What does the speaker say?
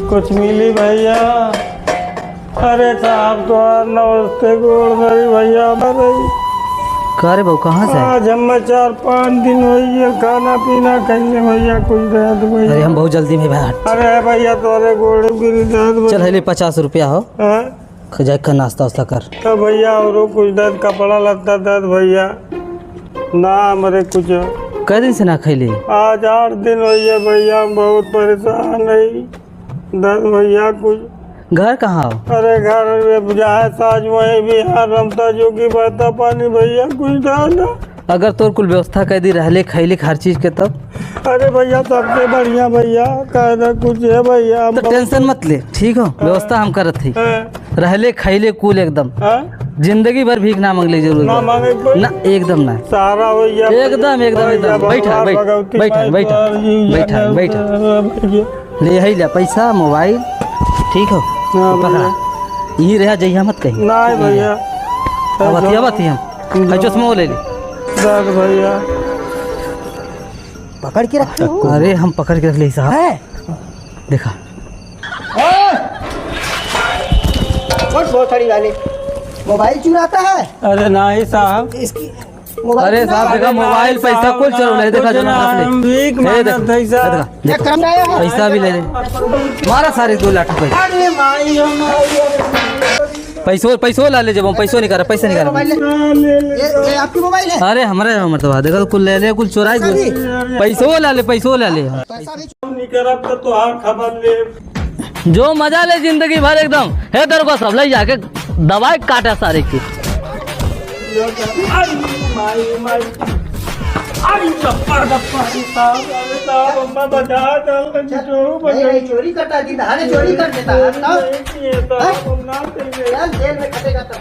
कुछ मिली भैया? अरे साहब तो नमस्ते गोड़ मेरी भैया भाई। कह रे बहू कहाँ से? आज हम 4-5 दिन हुई है खाना पीना खाइए भैया कुछ दे दो भैया। अरे हम बहुत जल्दी में भाई। अरे भैया तोरे गोड़ गिरी दे। चल हेले 50 रुपया हो जाए का नाश्ता वास्ता कर। तो भैया और कुछ दे कपड़ा लत्ता दे भैया ना हमारे कुछ। कै दिन से ना खैली? आज 8 दिन हुई है भैया बहुत परेशान है दे भैया कुछ। घर कहाँ हो? अरे घर जाए साज वही बिहार रमता जो की बहता पानी भैया कुछ डाला। अगर तोर कुल व्यवस्था कर दी रहले खैले हर चीज के तब। अरे भैया सबसे बढ़िया भैया कहना कुछ है भैया। तो टेंशन मत ले ठीक हो व्यवस्था हम करत थी रहले खैले कुल एकदम जिंदगी भर भीख ना मांगले जरूर ना मांगे कोई ना एकदम ना सारा भैया एकदम एकदम एकदम बैठा बैठा बैठा बैठा बैठा ले ही ले पैसा मोबाइल ठीक हो पकड़ा यही रहा जइया मत कहीं ना भैया बतिया बतिया हम चश्मा ले ले दर्द भैया पकड़ के रख। अरे हम पकड़ के रख ले साहब देखा बहुत खड़ी वाले मोबाइल चुराता है। अरे नहीं साहब इसकी अरे साहब देखा मोबाइल पैसा कुल चोर ले देखा भीख मांगत है साहब पैसा भी ले ले मारा सारे 2 लाख पैसा। अरे माई पैसो पैसो ला ले जब पैसो नहीं कर पैसा नहीं कर। ये आपकी मोबाइल है? अरे हमारे मतलब देखा तो कुल ले ले कुल चोराई पैसो ला ले पैसो ला ले नहीं करब तो हां खबर ले जो मजा ले जिंदगी भर एकदम है तेरे को सब ले जाके दवाई काटा सारे की। चोरी करता है दहाड़े चोरी कर देता है जेल में खटेगा तब।